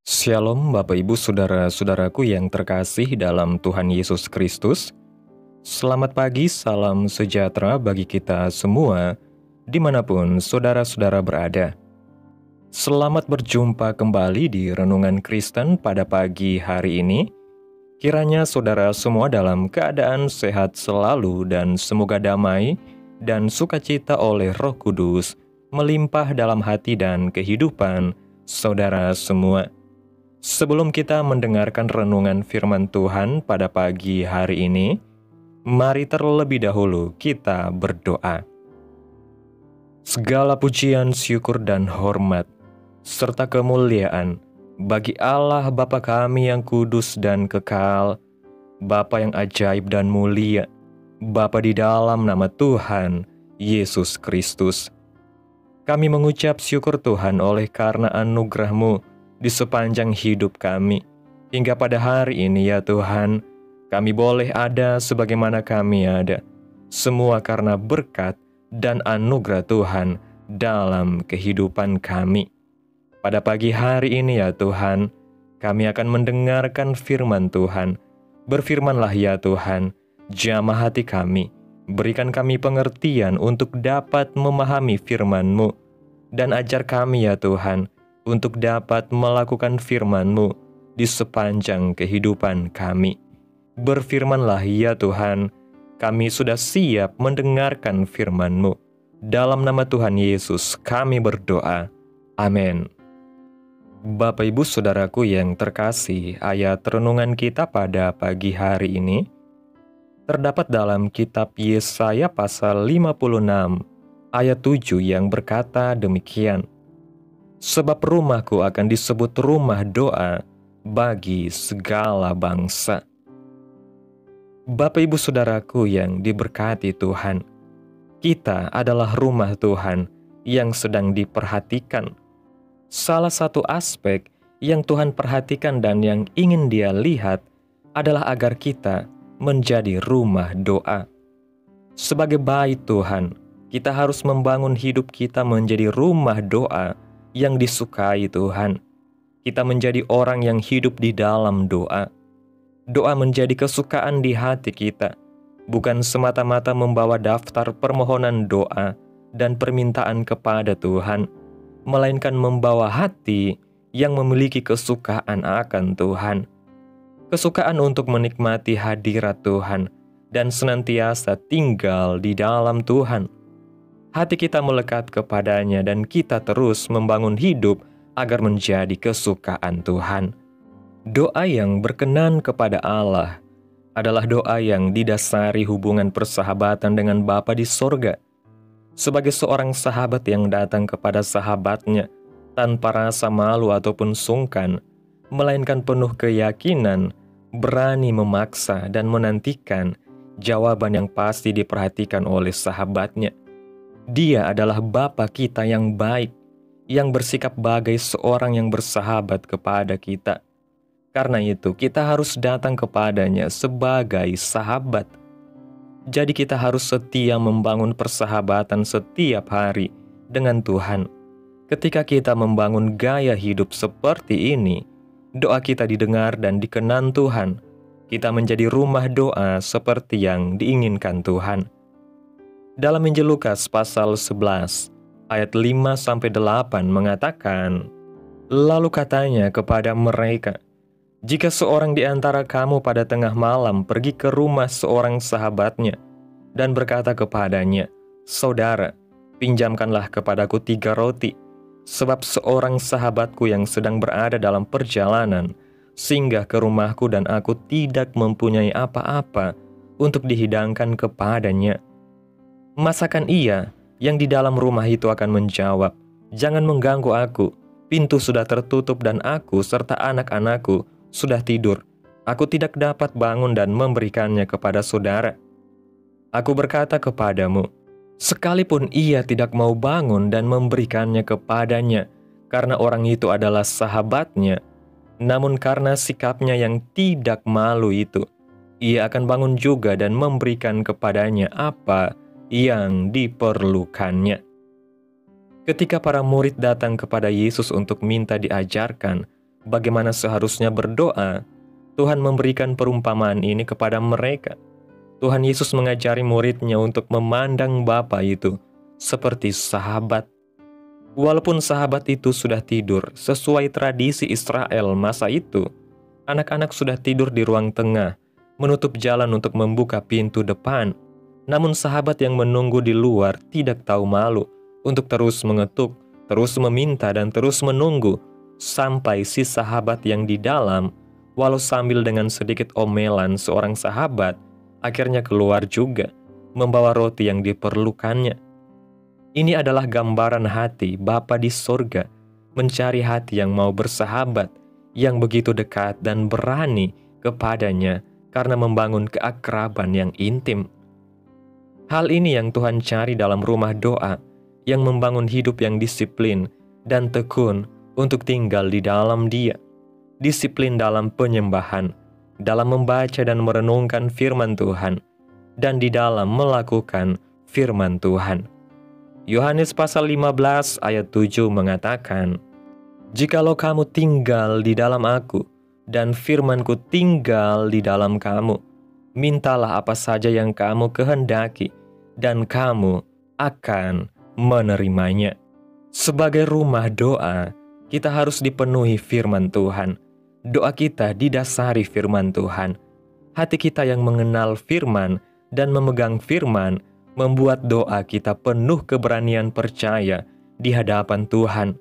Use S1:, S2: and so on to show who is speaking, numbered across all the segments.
S1: Shalom Bapak Ibu Saudara-saudaraku yang terkasih dalam Tuhan Yesus Kristus. Selamat pagi, salam sejahtera bagi kita semua, dimanapun saudara-saudara berada. Selamat berjumpa kembali di Renungan Kristen pada pagi hari ini. Kiranya saudara semua dalam keadaan sehat selalu dan semoga damai dan sukacita oleh Roh Kudus melimpah dalam hati dan kehidupan saudara semua. Sebelum kita mendengarkan renungan firman Tuhan pada pagi hari ini, mari terlebih dahulu kita berdoa. Segala pujian, syukur, dan hormat, serta kemuliaan bagi Allah Bapa kami yang kudus dan kekal, Bapa yang ajaib dan mulia, Bapa di dalam nama Tuhan Yesus Kristus. Kami mengucap syukur Tuhan oleh karena anugerah-Mu di sepanjang hidup kami. Hingga pada hari ini ya Tuhan, kami boleh ada sebagaimana kami ada. Semua karena berkat dan anugerah Tuhan dalam kehidupan kami. Pada pagi hari ini ya Tuhan, kami akan mendengarkan firman Tuhan. Berfirmanlah ya Tuhan, jamah hati kami. Berikan kami pengertian untuk dapat memahami firman-Mu. Dan ajar kami ya Tuhan, untuk dapat melakukan firman-Mu di sepanjang kehidupan kami. Berfirmanlah ya Tuhan, kami sudah siap mendengarkan firman-Mu. Dalam nama Tuhan Yesus kami berdoa. Amin. Bapak Ibu Saudaraku yang terkasih, ayat renungan kita pada pagi hari ini terdapat dalam kitab Yesaya pasal 56 ayat 7 yang berkata demikian. Sebab rumahku akan disebut rumah doa bagi segala bangsa. Bapak Ibu Saudaraku yang diberkati Tuhan, kita adalah rumah Tuhan yang sedang diperhatikan. Salah satu aspek yang Tuhan perhatikan dan yang ingin Dia lihat adalah agar kita menjadi rumah doa. Sebagai bait Tuhan, kita harus membangun hidup kita menjadi rumah doa yang disukai Tuhan. Kita menjadi orang yang hidup di dalam doa. Doa menjadi kesukaan di hati kita, bukan semata-mata membawa daftar permohonan doa dan permintaan kepada Tuhan, melainkan membawa hati yang memiliki kesukaan akan Tuhan. Kesukaan untuk menikmati hadirat Tuhan dan senantiasa tinggal di dalam Tuhan. Hati kita melekat kepadanya dan kita terus membangun hidup agar menjadi kesukaan Tuhan. Doa yang berkenan kepada Allah adalah doa yang didasari hubungan persahabatan dengan Bapa di sorga. Sebagai seorang sahabat yang datang kepada sahabatnya tanpa rasa malu ataupun sungkan, melainkan penuh keyakinan, berani memaksa dan menantikan jawaban yang pasti diperhatikan oleh sahabatnya. Dia adalah Bapa kita yang baik, yang bersikap bagai seorang yang bersahabat kepada kita. Karena itu, kita harus datang kepadanya sebagai sahabat. Jadi kita harus setia membangun persahabatan setiap hari dengan Tuhan. Ketika kita membangun gaya hidup seperti ini, doa kita didengar dan dikenan Tuhan. Kita menjadi rumah doa seperti yang diinginkan Tuhan. Dalam Injil Lukas pasal 11 ayat 5-8 mengatakan, lalu katanya kepada mereka, jika seorang di antara kamu pada tengah malam pergi ke rumah seorang sahabatnya dan berkata kepadanya, saudara, pinjamkanlah kepadaku 3 roti, sebab seorang sahabatku yang sedang berada dalam perjalanan singgah ke rumahku dan aku tidak mempunyai apa-apa untuk dihidangkan kepadanya. Masakan ia yang di dalam rumah itu akan menjawab, jangan mengganggu aku, pintu sudah tertutup dan aku serta anak-anakku sudah tidur. Aku tidak dapat bangun dan memberikannya kepada saudara. Aku berkata kepadamu, sekalipun ia tidak mau bangun dan memberikannya kepadanya, karena orang itu adalah sahabatnya, namun karena sikapnya yang tidak malu itu, ia akan bangun juga dan memberikan kepadanya apa yang diperlukannya. Ketika para murid datang kepada Yesus untuk minta diajarkan bagaimana seharusnya berdoa, Tuhan memberikan perumpamaan ini kepada mereka. Tuhan Yesus mengajari murid-Nya untuk memandang Bapa itu seperti sahabat. Walaupun sahabat itu sudah tidur, sesuai tradisi Israel masa itu, anak-anak sudah tidur di ruang tengah, menutup jalan untuk membuka pintu depan. Namun sahabat yang menunggu di luar tidak tahu malu untuk terus mengetuk, terus meminta dan terus menunggu, sampai si sahabat yang di dalam, walau sambil dengan sedikit omelan seorang sahabat, akhirnya keluar juga, membawa roti yang diperlukannya. Ini adalah gambaran hati Bapa di sorga, mencari hati yang mau bersahabat, yang begitu dekat dan berani kepadanya karena membangun keakraban yang intim. Hal ini yang Tuhan cari dalam rumah doa, yang membangun hidup yang disiplin dan tekun untuk tinggal di dalam Dia. Disiplin dalam penyembahan, dalam membaca dan merenungkan firman Tuhan, dan di dalam melakukan firman Tuhan. Yohanes pasal 15 ayat 7 mengatakan, "Jikalau kamu tinggal di dalam aku, dan firman-Ku tinggal di dalam kamu, mintalah apa saja yang kamu kehendaki, dan kamu akan menerimanya." Sebagai rumah doa, kita harus dipenuhi firman Tuhan. Doa kita didasari firman Tuhan. Hati kita yang mengenal firman dan memegang firman membuat doa kita penuh keberanian percaya di hadapan Tuhan.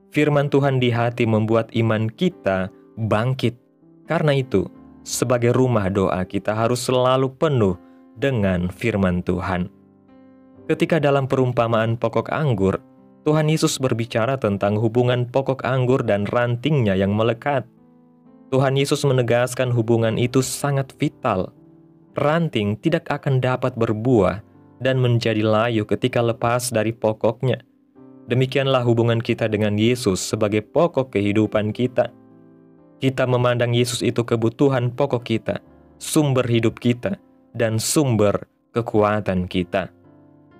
S1: Firman Tuhan di hati membuat iman kita bangkit. Karena itu, sebagai rumah doa kita harus selalu penuh dengan firman Tuhan. Ketika dalam perumpamaan pokok anggur, Tuhan Yesus berbicara tentang hubungan pokok anggur dan rantingnya yang melekat. Tuhan Yesus menegaskan hubungan itu sangat vital. Ranting tidak akan dapat berbuah dan menjadi layu ketika lepas dari pokoknya. Demikianlah hubungan kita dengan Yesus sebagai pokok kehidupan kita. Kita memandang Yesus itu kebutuhan pokok kita, sumber hidup kita, dan sumber kekuatan kita.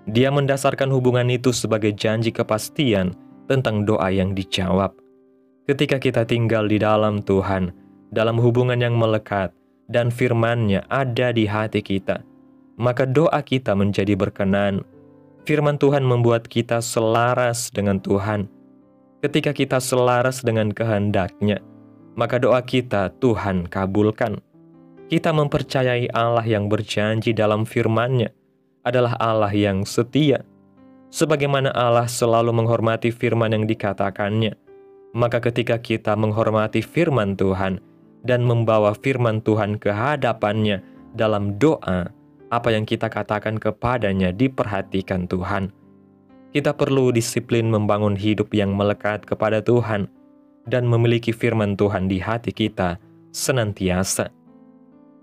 S1: Dia mendasarkan hubungan itu sebagai janji kepastian tentang doa yang dijawab. Ketika kita tinggal di dalam Tuhan, dalam hubungan yang melekat, dan firman-Nya ada di hati kita, maka doa kita menjadi berkenan. Firman Tuhan membuat kita selaras dengan Tuhan. Ketika kita selaras dengan kehendak-Nya, maka doa kita Tuhan kabulkan. Kita mempercayai Allah yang berjanji dalam firman-Nya adalah Allah yang setia. Sebagaimana Allah selalu menghormati firman yang dikatakannya, maka ketika kita menghormati firman Tuhan dan membawa firman Tuhan ke hadapan-Nya dalam doa, apa yang kita katakan kepadanya diperhatikan Tuhan. Kita perlu disiplin membangun hidup yang melekat kepada Tuhan dan memiliki firman Tuhan di hati kita senantiasa.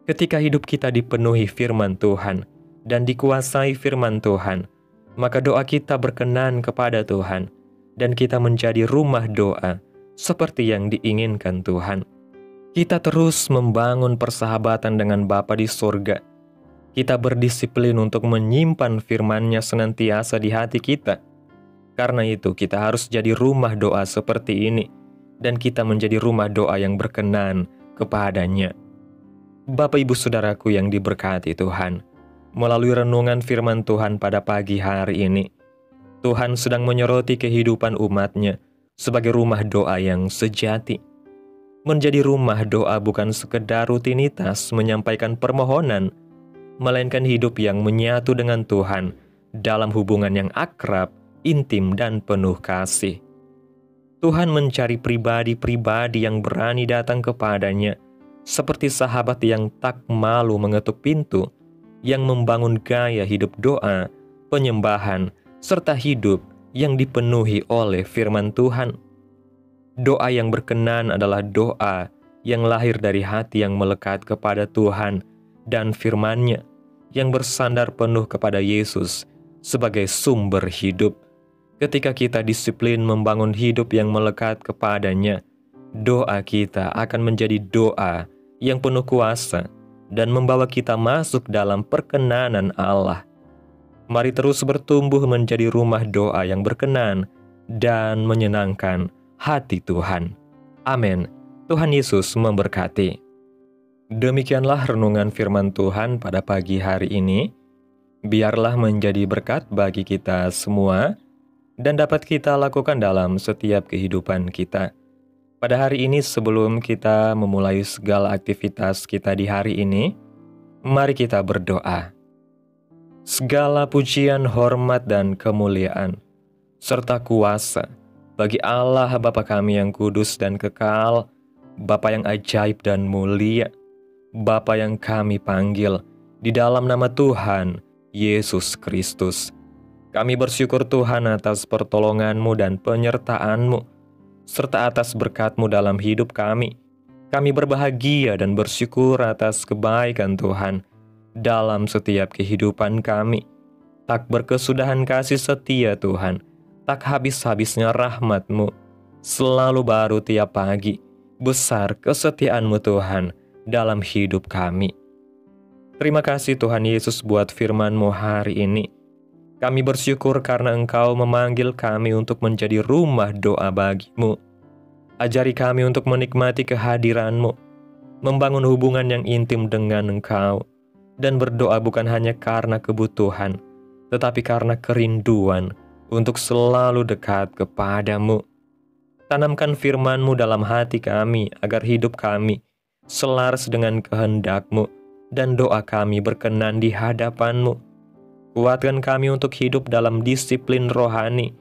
S1: Ketika hidup kita dipenuhi firman Tuhan dan dikuasai firman Tuhan, maka doa kita berkenan kepada Tuhan dan kita menjadi rumah doa seperti yang diinginkan Tuhan. Kita terus membangun persahabatan dengan Bapa di sorga. Kita berdisiplin untuk menyimpan firman-Nya senantiasa di hati kita. Karena itu kita harus jadi rumah doa seperti ini, dan kita menjadi rumah doa yang berkenan kepadanya. Bapak Ibu Saudaraku yang diberkati Tuhan, melalui renungan firman Tuhan pada pagi hari ini, Tuhan sedang menyoroti kehidupan umat-Nya sebagai rumah doa yang sejati. Menjadi rumah doa bukan sekedar rutinitas menyampaikan permohonan, melainkan hidup yang menyatu dengan Tuhan dalam hubungan yang akrab, intim, dan penuh kasih. Tuhan mencari pribadi-pribadi yang berani datang kepadanya, seperti sahabat yang tak malu mengetuk pintu, yang membangun gaya hidup doa, penyembahan, serta hidup yang dipenuhi oleh firman Tuhan. Doa yang berkenan adalah doa yang lahir dari hati yang melekat kepada Tuhan dan firman-Nya, yang bersandar penuh kepada Yesus sebagai sumber hidup. Ketika kita disiplin membangun hidup yang melekat kepadanya, doa kita akan menjadi doa yang penuh kuasa dan membawa kita masuk dalam perkenanan Allah. Mari terus bertumbuh menjadi rumah doa yang berkenan dan menyenangkan hati Tuhan. Amin. Tuhan Yesus memberkati. Demikianlah renungan firman Tuhan pada pagi hari ini. Biarlah menjadi berkat bagi kita semua dan dapat kita lakukan dalam setiap kehidupan kita. Pada hari ini sebelum kita memulai segala aktivitas kita di hari ini, mari kita berdoa. Segala pujian, hormat, dan kemuliaan, serta kuasa bagi Allah Bapa kami yang kudus dan kekal, Bapa yang ajaib dan mulia, Bapa yang kami panggil di dalam nama Tuhan Yesus Kristus. Kami bersyukur Tuhan atas pertolongan-Mu dan penyertaan-Mu, serta atas berkat-Mu dalam hidup kami. Kami berbahagia dan bersyukur atas kebaikan Tuhan dalam setiap kehidupan kami. Tak berkesudahan kasih setia Tuhan, tak habis-habisnya rahmat-Mu, selalu baru tiap pagi. Besar kesetiaan-Mu Tuhan dalam hidup kami. Terima kasih Tuhan Yesus buat firman-Mu hari ini. Kami bersyukur karena Engkau memanggil kami untuk menjadi rumah doa bagi-Mu. Ajari kami untuk menikmati kehadiran-Mu, membangun hubungan yang intim dengan Engkau, dan berdoa bukan hanya karena kebutuhan, tetapi karena kerinduan untuk selalu dekat kepadamu. Tanamkan firman-Mu dalam hati kami, agar hidup kami selaras dengan kehendak-Mu, dan doa kami berkenan di hadapan-Mu. Kuatkan kami untuk hidup dalam disiplin rohani,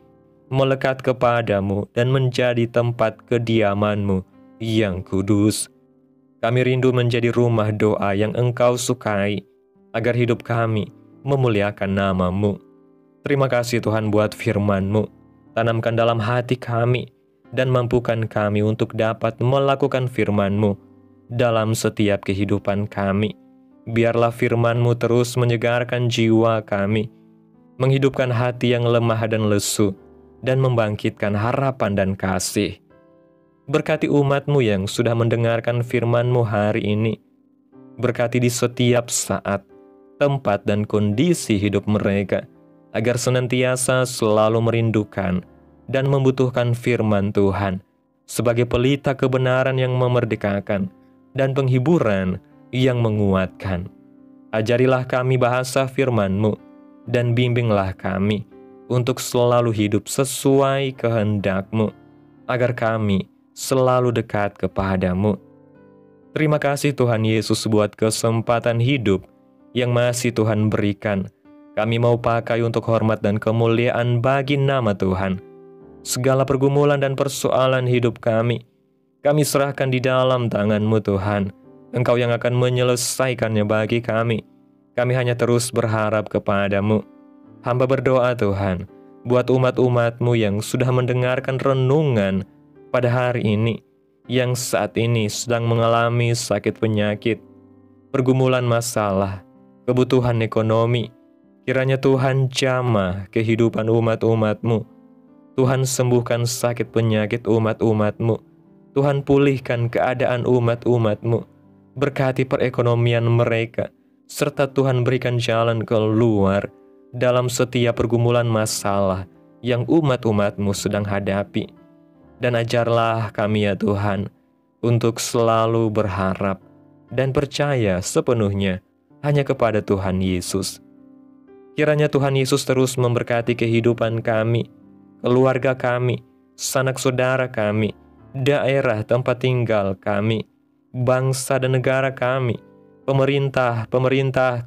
S1: melekat kepadamu dan menjadi tempat kediaman-Mu yang kudus. Kami rindu menjadi rumah doa yang Engkau sukai, agar hidup kami memuliakan nama-Mu. Terima kasih Tuhan buat firman-Mu. Tanamkan dalam hati kami, dan mampukan kami untuk dapat melakukan firman-Mu dalam setiap kehidupan kami. Biarlah firman-Mu terus menyegarkan jiwa kami, menghidupkan hati yang lemah dan lesu, dan membangkitkan harapan dan kasih. Berkati umat-Mu yang sudah mendengarkan firman-Mu hari ini. Berkati di setiap saat, tempat, dan kondisi hidup mereka, agar senantiasa selalu merindukan dan membutuhkan firman Tuhan sebagai pelita kebenaran yang memerdekakan dan penghiburan yang menguatkan. Ajarilah kami bahasa firman-Mu, dan bimbinglah kami untuk selalu hidup sesuai kehendak-Mu, agar kami selalu dekat kepadamu. Terima kasih Tuhan Yesus buat kesempatan hidup yang masih Tuhan berikan. Kami mau pakai untuk hormat dan kemuliaan bagi nama Tuhan. Segala pergumulan dan persoalan hidup kami serahkan di dalam tangan-Mu Tuhan. Engkau yang akan menyelesaikannya bagi kami. Kami hanya terus berharap kepadamu. Hamba berdoa Tuhan, buat umat-umat-Mu yang sudah mendengarkan renungan pada hari ini, yang saat ini sedang mengalami sakit penyakit, pergumulan masalah, kebutuhan ekonomi. Kiranya Tuhan jamah kehidupan umat-umat-Mu. Tuhan sembuhkan sakit penyakit umat-umat-Mu. Tuhan pulihkan keadaan umat-umat-Mu. Berkati perekonomian mereka, serta Tuhan berikan jalan keluar dalam setiap pergumulan masalah yang umat-umat-Mu sedang hadapi. Dan ajarlah kami ya Tuhan, untuk selalu berharap dan percaya sepenuhnya hanya kepada Tuhan Yesus. Kiranya Tuhan Yesus terus memberkati kehidupan kami, keluarga kami, sanak saudara kami, daerah tempat tinggal kami, bangsa dan negara kami, pemerintah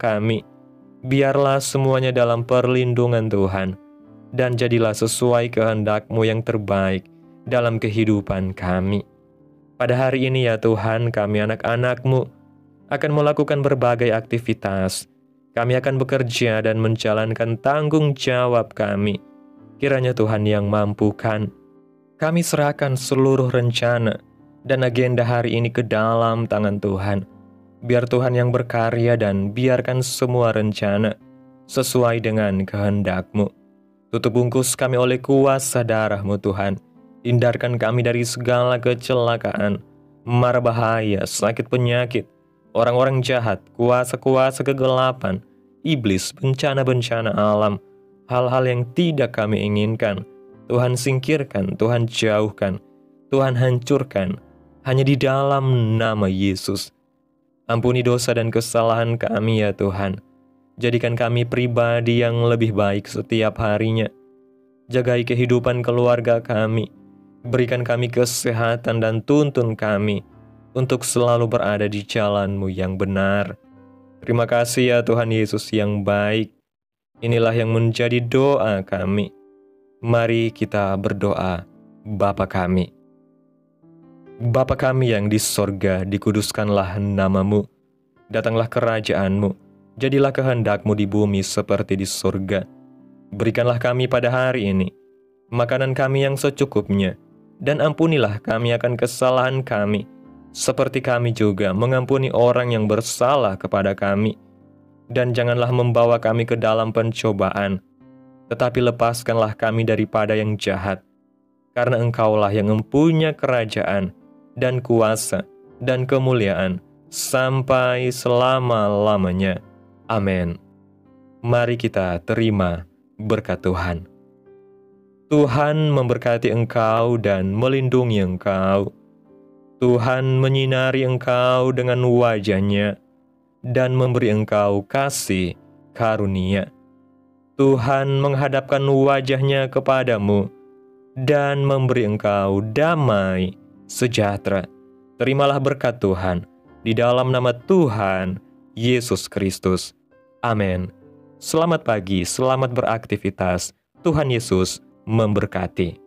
S1: kami. Biarlah semuanya dalam perlindungan Tuhan, dan jadilah sesuai kehendak-Mu yang terbaik dalam kehidupan kami. Pada hari ini ya Tuhan, kami anak-anak-Mu akan melakukan berbagai aktivitas. Kami akan bekerja dan menjalankan tanggung jawab kami. Kiranya Tuhan yang mampukan. Kami serahkan seluruh rencana dan agenda hari ini ke dalam tangan Tuhan. Biar Tuhan yang berkarya dan biarkan semua rencana sesuai dengan kehendak-Mu. Tutup bungkus kami oleh kuasa darah-Mu Tuhan. Hindarkan kami dari segala kecelakaan, mara bahaya, sakit penyakit, orang-orang jahat, kuasa-kuasa kegelapan, iblis, bencana-bencana alam, hal-hal yang tidak kami inginkan. Tuhan singkirkan, Tuhan jauhkan, Tuhan hancurkan, hanya di dalam nama Yesus. Ampuni dosa dan kesalahan kami ya Tuhan. Jadikan kami pribadi yang lebih baik setiap harinya. Jagai kehidupan keluarga kami. Berikan kami kesehatan dan tuntun kami untuk selalu berada di jalan-Mu yang benar. Terima kasih ya Tuhan Yesus yang baik. Inilah yang menjadi doa kami. Mari kita berdoa. Bapa kami. Bapa kami yang di sorga, dikuduskanlah nama-Mu. Datanglah kerajaan-Mu. Jadilah kehendak-Mu di bumi seperti di sorga. Berikanlah kami pada hari ini makanan kami yang secukupnya, dan ampunilah kami akan kesalahan kami, seperti kami juga mengampuni orang yang bersalah kepada kami. Dan janganlah membawa kami ke dalam pencobaan, tetapi lepaskanlah kami daripada yang jahat. Karena Engkaulah yang mempunyai kerajaan, dan kuasa, dan kemuliaan, sampai selama-lamanya. Amin. Mari kita terima berkat Tuhan. Tuhan memberkati engkau dan melindungi engkau. Tuhan menyinari engkau dengan wajah-Nya dan memberi engkau kasih karunia. Tuhan menghadapkan wajah-Nya kepadamu dan memberi engkau damai sejahtera. Terimalah berkat Tuhan di dalam nama Tuhan Yesus Kristus. Amin. Selamat pagi, selamat beraktivitas. Tuhan Yesus memberkati.